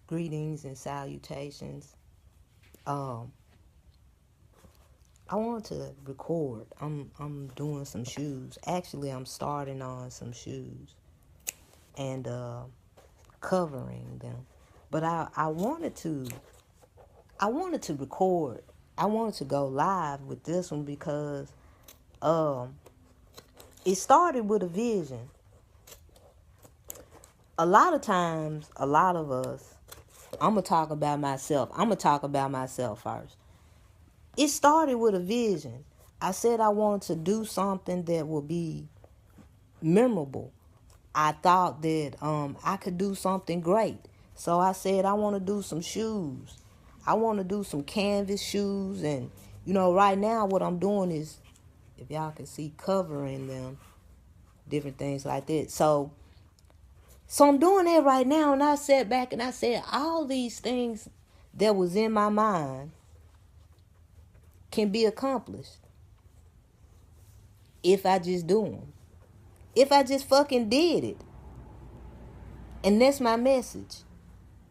Greetings and salutations. Um, I want to record. I'm doing some shoes. Actually, I'm starting on some shoes and covering them. But I wanted to record. I wanted to go live with this one because um it started with a vision. A lot of times, a lot of us. I'm gonna talk about myself. I'm gonna talk about myself first. It started with a vision. I said I wanted to do something that would be memorable. I thought that I could do something great. So I said I want to do some shoes. I want to do some canvas shoes. And, right now what I'm doing is, if y'all can see, covering them, different things like that. So I'm doing that right now. And I sat back and I said, all these things that was in my mind can be accomplished if I just do them. If I just fucking did it. And that's my message.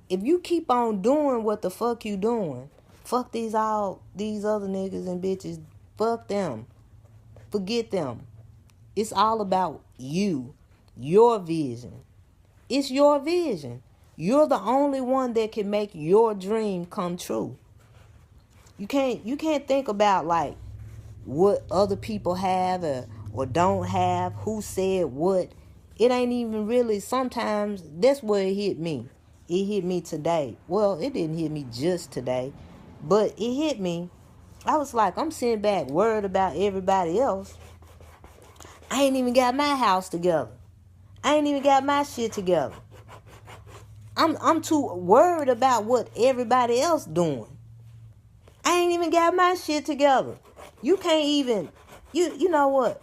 If you keep on doing what the fuck you doing, fuck these other niggas and bitches. Fuck them. Forget them. It's all about you. Your vision. It's your vision. You're the only one that can make your dream come true. You can't think about like what other people have or don't have, who said what. It ain't even really, sometimes that's where it hit me. It hit me today. Well, it didn't hit me just today, but it hit me. I was like, I'm sitting back worried about everybody else. I ain't even got my house together. I ain't even got my shit together. I'm too worried about what everybody else doing. I ain't even got my shit together. You can't even, you know what?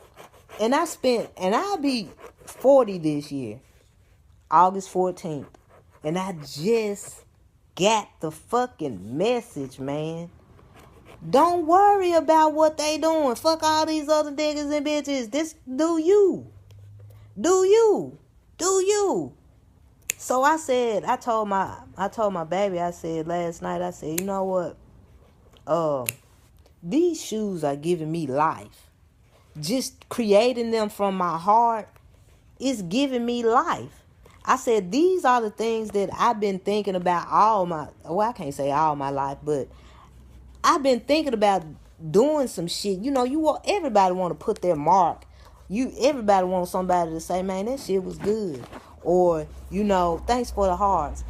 And I'll be 40 this year, August 14th. And I just got the fucking message, man. Don't worry about what they doing. Fuck all these other niggas and bitches. This, do you. Do you. Do you. So I said, I told my baby, I said last night, I said, you know what? These shoes are giving me life. Just creating them from my heart is giving me life. I said, these are the things that I've been thinking about I can't say all my life, but I've been thinking about doing some shit. Everybody want to put their mark. Everybody wants somebody to say, man, that shit was good. Or, thanks for the hearts.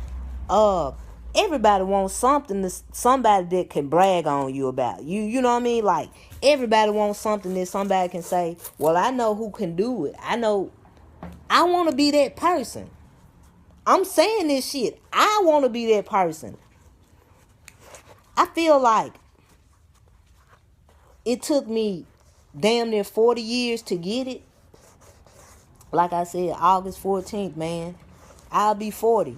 Everybody wants somebody that can brag on you about. You know what I mean? Like, everybody wants something that somebody can say, well, I know who can do it. I want to be that person. I'm saying this shit. I want to be that person. I feel like it took me damn near 40 years to get it. Like I said, August 14th, man. I'll be 40.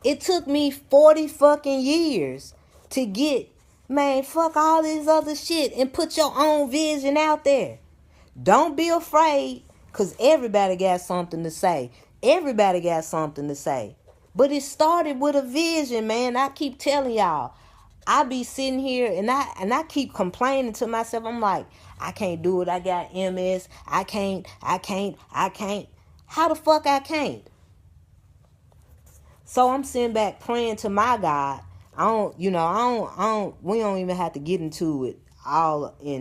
It took me 40 fucking years to get, man, fuck all this other shit and put your own vision out there. Don't be afraid, because everybody got something to say. Everybody got something to say. But it started with a vision, man. I keep telling y'all. I be sitting here and I keep complaining to myself. I'm like, I can't do it. I got MS. I can't. How the fuck I can't? So I'm sitting back praying to my God. We don't even have to get into it all we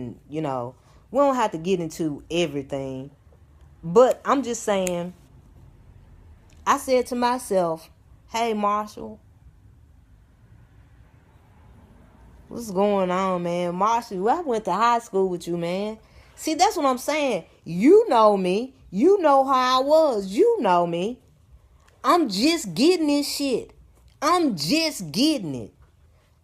don't have to get into everything. But I'm just saying, I said to myself, hey, Marshall, what's going on, man? Marshall, I went to high school with you, man. See, that's what I'm saying. You know me. You know how I was. You know me. I'm just getting this shit. I'm just getting it.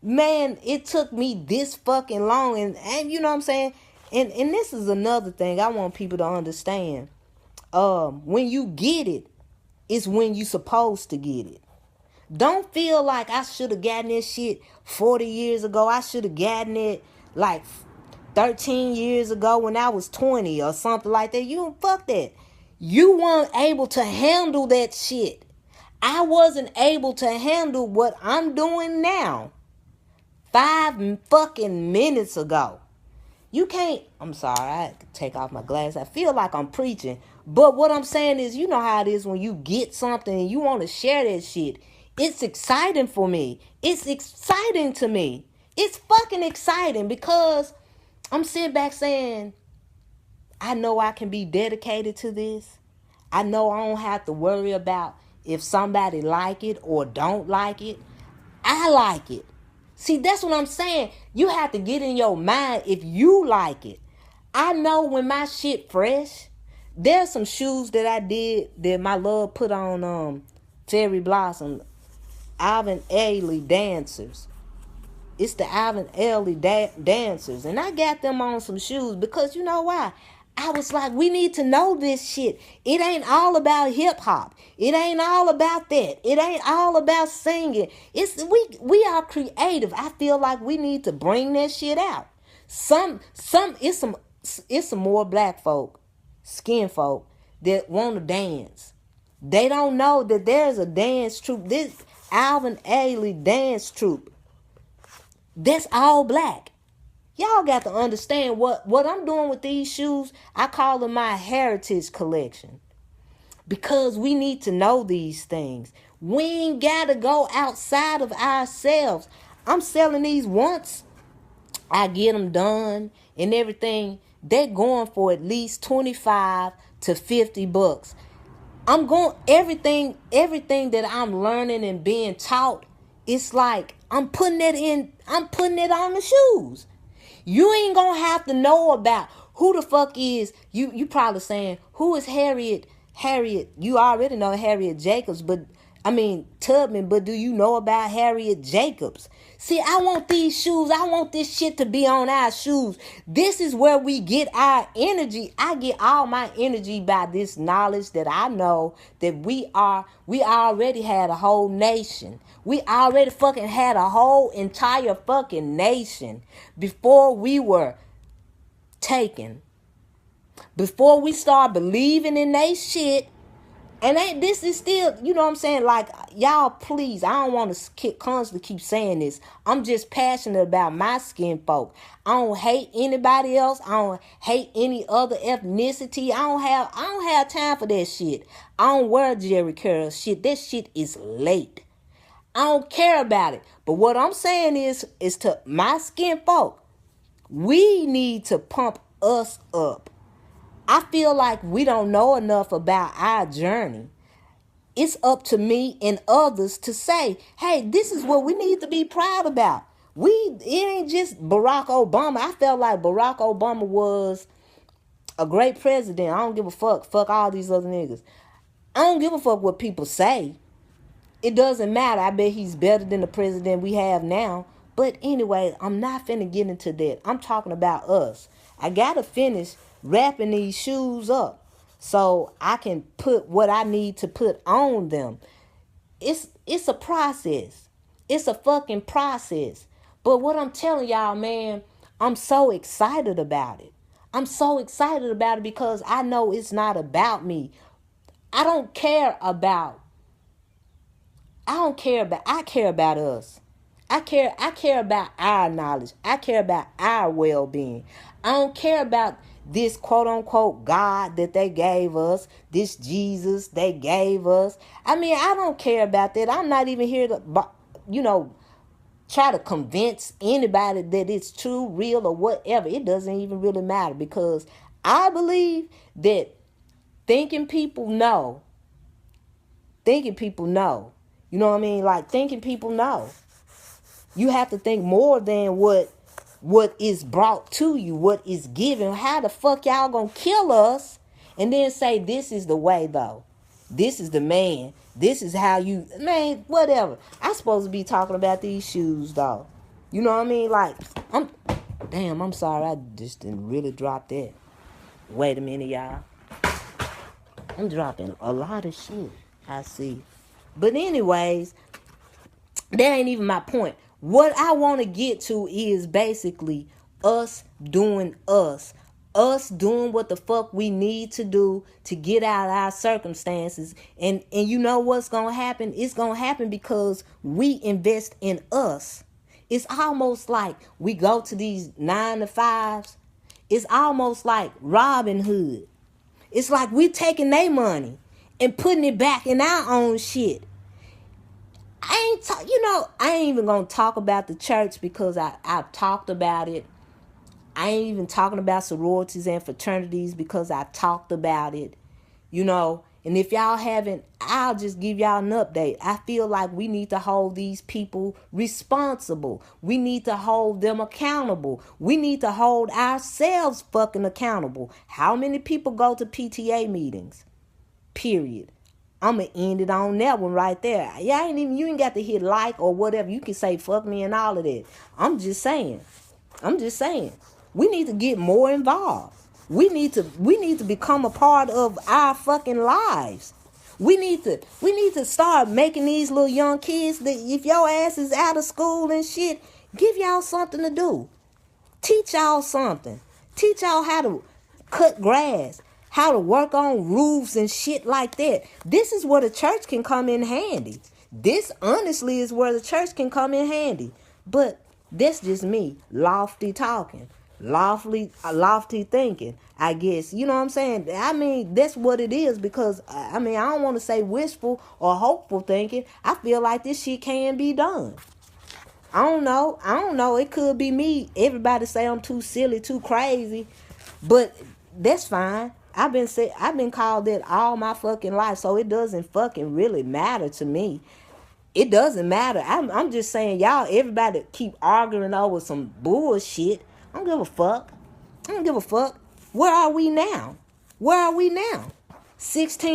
Man, it took me this fucking long. And you know what I'm saying? And this is another thing I want people to understand. When you get it, it's when you supposed to get it. Don't feel like I should have gotten this shit 40 years ago. I should have gotten it like 13 years ago when I was 20 or something like that. You don't fuck that. You weren't able to handle that shit. I wasn't able to handle what I'm doing now 5 fucking minutes ago. You can't, I'm sorry, I had to take off my glasses. I feel like I'm preaching. But what I'm saying is, you know how it is when you get something and you want to share that shit. It's exciting for me. It's exciting to me. It's fucking exciting because I'm sitting back saying, I know I can be dedicated to this. I know I don't have to worry about if somebody like it or don't like it. I like it. See, that's what I'm saying. You have to get in your mind if you like it. I know when my shit fresh, there's some shoes that I did that my love put on Cherry Blossom, Alvin Ailey Dancers. It's the Alvin Ailey Dancers. And I got them on some shoes because you know why? I was like, we need to know this shit. It ain't all about hip hop. It ain't all about that. It ain't all about singing. We are creative. I feel like we need to bring that shit out. It's some more black folk, skin folk that want to dance. They don't know that there's a dance troupe. This Alvin Ailey dance troupe. That's all black. Y'all got to understand what I'm doing with these shoes. I call them my heritage collection. Because we need to know these things. We ain't got to go outside of ourselves. I'm selling these once. I get them done and everything. They're going for at least 25 to 50 bucks. I'm going, everything that I'm learning and being taught, it's like I'm putting it on the shoes. You ain't gonna have to know about who the fuck is, you probably saying, who is Harriet, you already know Harriet Jacobs, Tubman, but do you know about Harriet Jacobs? See, I want these shoes, I want this shit to be on our shoes. This is where we get our energy. I get all my energy by this knowledge that I know that we already had a whole nation. We already fucking had a whole entire fucking nation before we were taken. Before we start believing in they shit. And this is still, you know what I'm saying? Like, y'all, please, I don't want to constantly keep saying this. I'm just passionate about my skin folk. I don't hate anybody else. I don't hate any other ethnicity. I don't have time for that shit. I don't wear Jerry Curl shit. That shit is late. I don't care about it. But what I'm saying is to my skin folk, we need to pump us up. I feel like we don't know enough about our journey. It's up to me and others to say, hey, this is what we need to be proud about. It ain't just Barack Obama. I felt like Barack Obama was a great president. I don't give a fuck. Fuck all these other niggas. I don't give a fuck what people say. It doesn't matter. I bet he's better than the president we have now. But anyway, I'm not finna get into that. I'm talking about us. I gotta finish wrapping these shoes up so I can put what I need to put on them. It's a process. It's a fucking process. But what I'm telling y'all, man, I'm so excited about it. I'm so excited about it because I know it's not about me. I care about us. I care about our knowledge. I care about our well-being. I don't care about this quote unquote God that they gave us, this Jesus they gave us. I don't care about that. I'm not even here to, try to convince anybody that it's true, real, or whatever. It doesn't even really matter because I believe that thinking people know. You know what I mean? Like, thinking people know. You have to think more than what is brought to you, what is given. How the fuck y'all gonna kill us and then say this is the way though? This is the man. This is how you, man, whatever. I'm supposed to be talking about these shoes though. You know what I mean? Like, I'm sorry, I just didn't really drop that. Wait a minute, y'all. I'm dropping a lot of shit, I see. But anyways, that ain't even my point. What I want to get to is basically us doing us. us doing what the fuck we need to do to get out of our circumstances. And you know what's gonna happen? It's gonna happen because we invest in us. It's almost like we go to these 9 to 5s. It's almost like Robin Hood. It's like we taking their money and putting it back in our own shit. I ain't even gonna talk about the church because I've talked about it. I ain't even talking about sororities and fraternities because I talked about it, And if y'all haven't, I'll just give y'all an update. I feel like we need to hold these people responsible. We need to hold them accountable. We need to hold ourselves fucking accountable. How many people go to PTA meetings? Period. I'm going to end it on that one right there. You ain't got to hit like or whatever. You can say fuck me and all of that. I'm just saying. We need to get more involved. We need to become a part of our fucking lives. We need to start making these little young kids that if your ass is out of school and shit, give y'all something to do. Teach y'all something. Teach y'all how to cut grass, how to work on roofs and shit like that. This is where the church can come in handy. This honestly is where the church can come in handy. But that's just me, lofty talking. Lofty thinking, I guess. You know what I'm saying? I mean, that's what it is because, I don't want to say wishful or hopeful thinking. I feel like this shit can be done. I don't know. It could be me. Everybody say I'm too silly, too crazy. But that's fine. I've been called that all my fucking life, so it doesn't fucking really matter to me. It doesn't matter. I'm just saying, y'all, everybody keep arguing over some bullshit. I don't give a fuck. Where are we now? 16